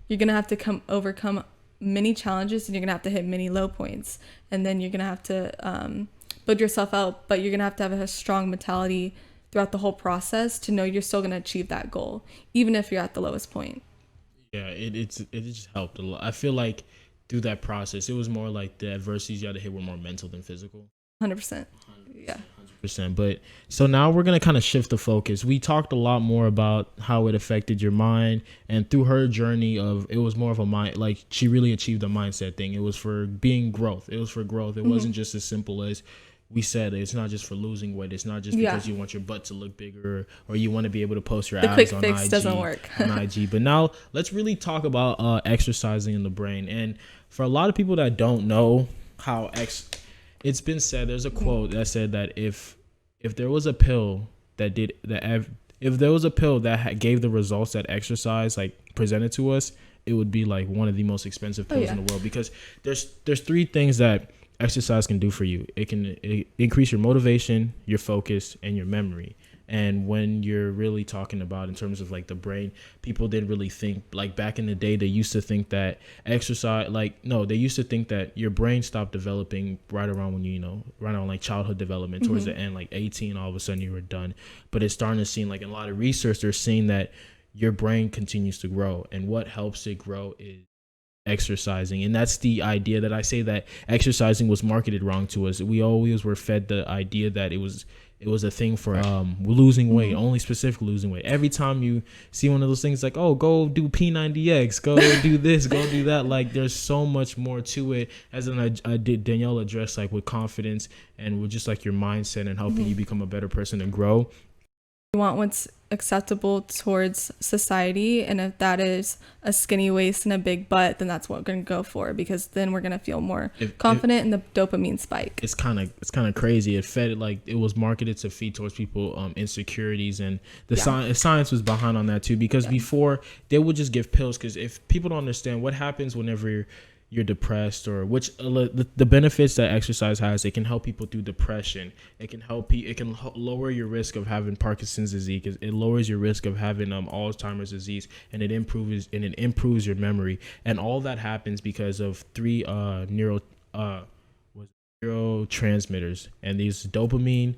you're going to have to overcome many challenges, and you're going to have to hit many low points. And then you're going to have to build yourself out, but you're going to have a strong mentality throughout the whole process to know you're still going to achieve that goal, even if you're at the lowest point. Yeah, it just helped a lot. I feel like through that process, it was more like the adversities you had to hit were more mental than physical. 100%. Yeah. 100%. But so now we're going to kind of shift the focus. We talked a lot more about how it affected your mind, and through her journey it was more of a mind, like she really achieved a mindset thing. It was for being growth. It was for growth. It wasn't just as simple as we said. It's not just for losing weight. It's not just because you want your butt to look bigger or you want to be able to post your abs quick on fix IG. Doesn't work. On IG. But now let's really talk about exercising in the brain. And for a lot of people that don't know how it's been said, there's a quote that said that if there was a pill that if there was a pill that gave the results that exercise like presented to us, it would be like one of the most expensive pills in the world, because there's three things that exercise can do for you. It can increase your motivation, your focus, and your memory. And when you're really talking about in terms of like the brain, people didn't really think, like back in the day, they used to think that exercise, they used to think that your brain stopped developing right around when right on like childhood development, towards the end, like 18, all of a sudden you were done. But it's starting to seem like in a lot of research, they're seeing that your brain continues to grow, and what helps it grow is exercising. And that's the idea that I say that exercising was marketed wrong to us. We always were fed the idea that it was a thing for losing weight, only specifically losing weight. Every time you see one of those things like, oh, go do P90X, go do this, go do that, like there's so much more to it, as I did Danielle address, like with confidence and with just like your mindset and helping you become a better person and grow. You want what's acceptable towards society, and if that is a skinny waist and a big butt, then that's what we're going to go for, because then we're going to feel more confident, and the dopamine spike. It's kind of crazy. It fed, like, it was marketed to feed towards people insecurities, and the science was behind on that too, because before they would just give pills, because if people don't understand what happens whenever you're depressed, or the benefits that exercise has, it can help people through depression. It can lower your risk of having Parkinson's disease. It lowers your risk of having Alzheimer's disease, and it improves your memory. And all that happens because of three neurotransmitters, and these dopamine,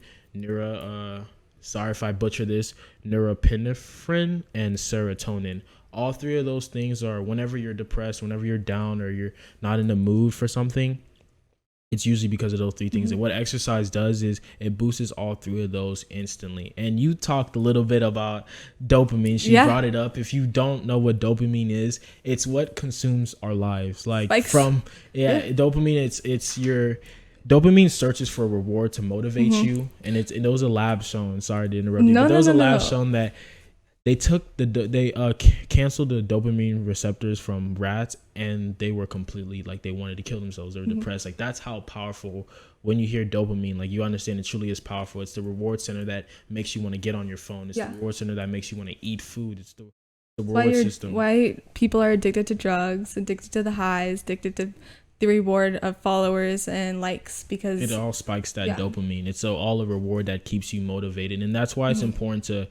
sorry if I butcher this, norepinephrine, and serotonin. All three of those things are, whenever you're depressed, whenever you're down, or you're not in the mood for something, it's usually because of those three things. And what exercise does is it boosts all three of those instantly. And you talked a little bit about dopamine. She brought it up. If you don't know what dopamine is, it's what consumes our lives. Like dopamine, it's your dopamine searches for a reward to motivate you. And those are labs shown. Sorry to interrupt you, but those are labs shown that they canceled the dopamine receptors from rats, and they were completely, like, they wanted to kill themselves. They were depressed. Like, that's how powerful, when you hear dopamine, like, you understand it truly is powerful. It's the reward center that makes you want to get on your phone. It's the reward center that makes you want to eat food. It's the reward system. Why people are addicted to drugs, addicted to the highs, addicted to the reward of followers and likes, because it all spikes that dopamine. It's all a reward that keeps you motivated. And that's why it's important to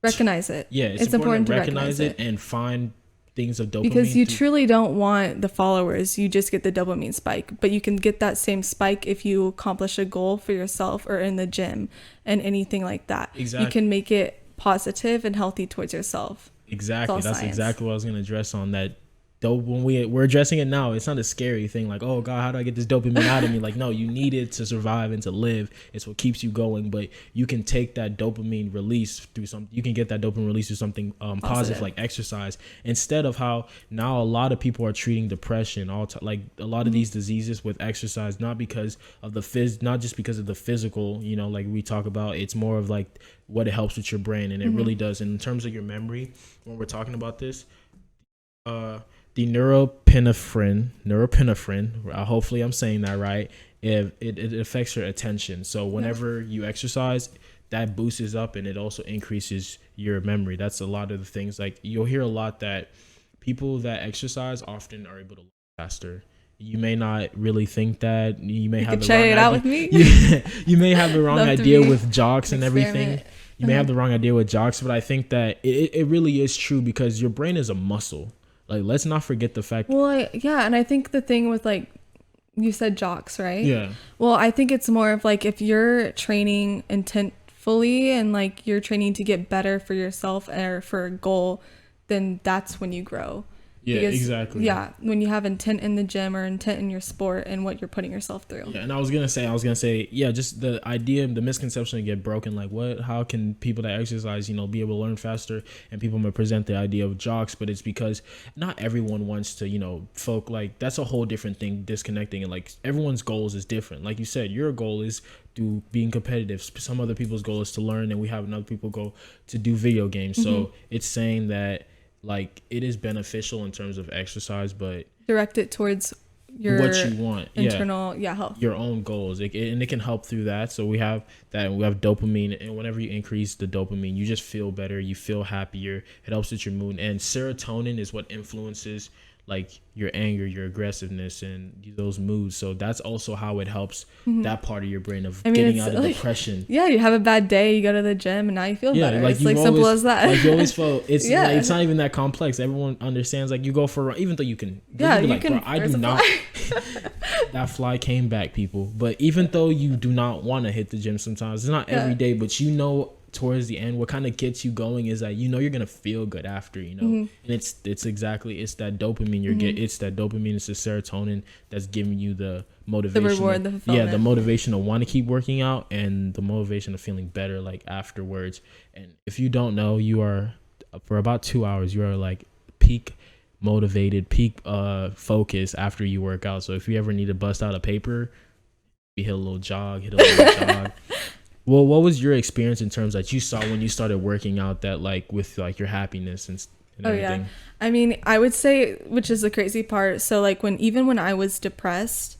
recognize it. Yeah, it's important to recognize it and find things of dopamine. Because you truly don't want the followers. You just get the dopamine spike. But you can get that same spike if you accomplish a goal for yourself, or in the gym and anything like that. Exactly. You can make it positive and healthy towards yourself. Exactly. That's exactly what I was going to address on that. Though when we're addressing it now, it's not a scary thing like, oh God, how do I get this dopamine out of me? Like, no, you need it to survive and to live. It's what keeps you going. But you can take that dopamine release through you can get that dopamine release through something positive, like exercise, instead of how now a lot of people are treating depression, like a lot of these diseases with exercise, not because of not just because of the physical, like we talk about. It's more of like what it helps with your brain, and it really does. And in terms of your memory, when we're talking about this, the norepinephrine, hopefully I'm saying that right, it affects your attention. So whenever you exercise, that boosts up, and it also increases your memory. That's a lot of the things. Like, you'll hear a lot that people that exercise often are able to learn faster. You may not really think that. You may have the wrong idea. Try it out with me. You may have the wrong idea with jogs and everything. You may have the wrong idea with jogs, but I think that it really is true, because your brain is a muscle. Like, let's not forget the fact. Well, yeah, and I think the thing with like, you said jocks, right? Yeah. Well, I think it's more of like if you're training intentfully and like you're training to get better for yourself or for a goal, then that's when you grow. Yeah, Because, exactly. Yeah, when you have intent in the gym or intent in your sport and what you're putting yourself through. Yeah, and I was gonna say, yeah, just the idea, the misconception to get broken. Like, how can people that exercise, be able to learn faster? And people may present the idea of jocks, but it's because not everyone wants to, like that's a whole different thing, disconnecting, and like everyone's goals is different. Like you said, your goal is to being competitive. Some other people's goal is to learn, and we have another people go to do video games. Mm-hmm. So it's saying that like it is beneficial in terms of exercise, but direct it towards your what you want, internal health, your own goals, and it can help through that. So we have that, and we have dopamine, and whenever you increase the dopamine, you just feel better, you feel happier, it helps with your mood. And serotonin is what influences like your anger, your aggressiveness, and those moods. So that's also how it helps that part of your brain of getting out of depression. Yeah, you have a bad day, you go to the gym, and now you feel better. It's like simple as that. Like you always feel it's like, it's not even that complex. Everyone understands. Like you go for a run, even though you can. Yeah, you like, can. Bro, I do not. That fly came back, people. But even though you do not want to hit the gym, sometimes it's not every day, but towards the end, what kind of gets you going is that you're gonna feel good after, and it's that dopamine you're getting. It's that dopamine, it's the serotonin that's giving you the motivation, the reward, the fulfillment. The motivation to want to keep working out, and the motivation of feeling better like afterwards. And if you don't know, you are for about 2 hours, you are like peak motivated, peak focus after you work out. So if you ever need to bust out a paper, you hit a little jog. Well, what was your experience in terms that you saw when you started working out, that like with like your happiness and everything? Yeah, I mean, I would say, which is the crazy part, so like when I was depressed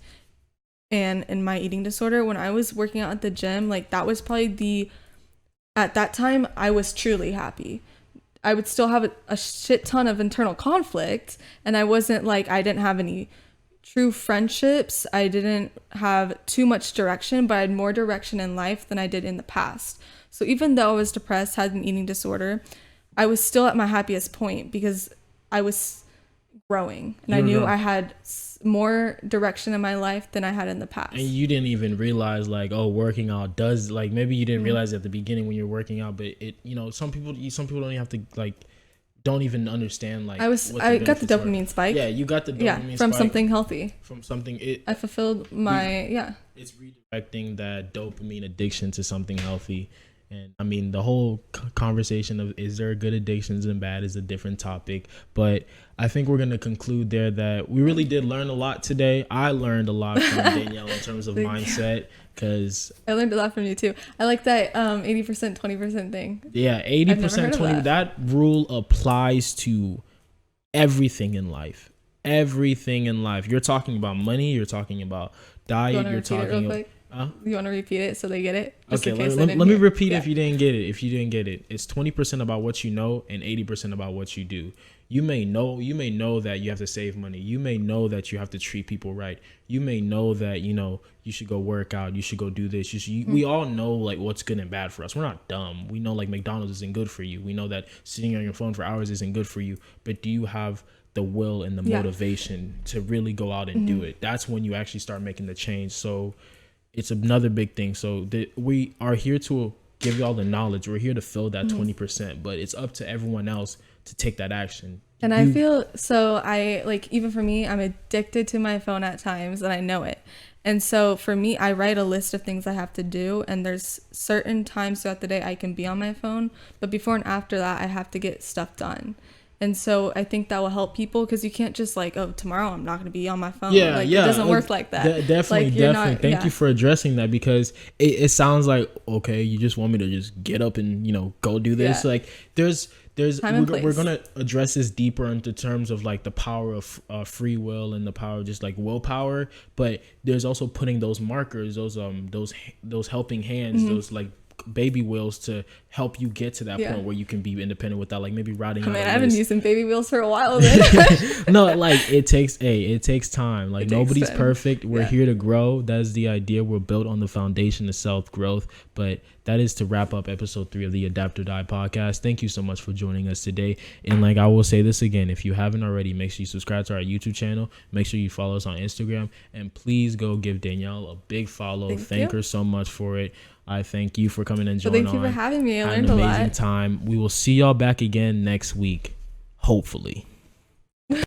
and in my eating disorder, when I was working out at the gym, like that was probably at that time I was truly happy. I would still have a shit ton of internal conflict, and I wasn't like, I didn't have any true friendships, I didn't have too much direction, but I had more direction in life than I did in the past. So even though I was depressed, had an eating disorder, I was still at my happiest point because I was growing, and I knew I had more direction in my life than I had in the past. And you didn't even realize like, oh, working out does, like, maybe you didn't realize at the beginning when you're working out, but it, some people don't even have to like, don't even understand like I got the dopamine spike. Yeah, you got the dopamine from spike something healthy. From something I fulfilled my It's redirecting that dopamine addiction to something healthy. And I mean, the whole conversation of is there good addictions and bad is a different topic, but I think we're going to conclude there that we really did learn a lot today. I learned a lot from Danielle in terms of mindset, because I learned a lot from you too. I like that 80% 20% thing. Yeah, 80% 20%. That rule applies to everything in life. Everything in life. You're talking about money. You're talking about diet. You're talking about. You want to repeat it so they get it? Okay, let me repeat if you didn't get it. It's 20% about what you know and 80% about what you do. You may know that you have to save money. You may know that you have to treat people right. You may know that, you should go work out. You should go do this. We all know like what's good and bad for us. We're not dumb. We know like McDonald's isn't good for you. We know that sitting on your phone for hours isn't good for you. But do you have the will and the motivation to really go out and do it? That's when you actually start making the change. So it's another big thing. So we are here to give y'all the knowledge. We're here to fill that 20%, but it's up to everyone else to take that action. And I feel so even for me, I'm addicted to my phone at times, and I know it. And so for me, I write a list of things I have to do, and there's certain times throughout the day I can be on my phone, but before and after that, I have to get stuff done. And so I think that will help people, because you can't just like, oh, tomorrow I'm not going to be on my phone. It doesn't work like that. Definitely. Thank you for addressing that, because it sounds like, okay, you just want me to just get up and, go do this. Like we're going to address this deeper into terms of like the power of free will and the power of just like willpower. But there's also putting those markers, those helping hands, those like baby wheels to help you get to that point where you can be independent without like maybe routing out. I've been using baby wheels for a while then. No, like it takes time. Like nobody's perfect. We're here to grow. That's the idea. We're built on the foundation of self-growth, but that is to wrap up episode 3 of the Adapt or Die podcast. Thank you so much for joining us today. And like I will say this again, if you haven't already, make sure you subscribe to our YouTube channel. Make sure you follow us on Instagram. And please go give Danielle a big follow. Thank her so much for it. I thank you for coming and joining. Thank you for having me. I Had learned an a lot. amazing time. We will see y'all back again next week, hopefully.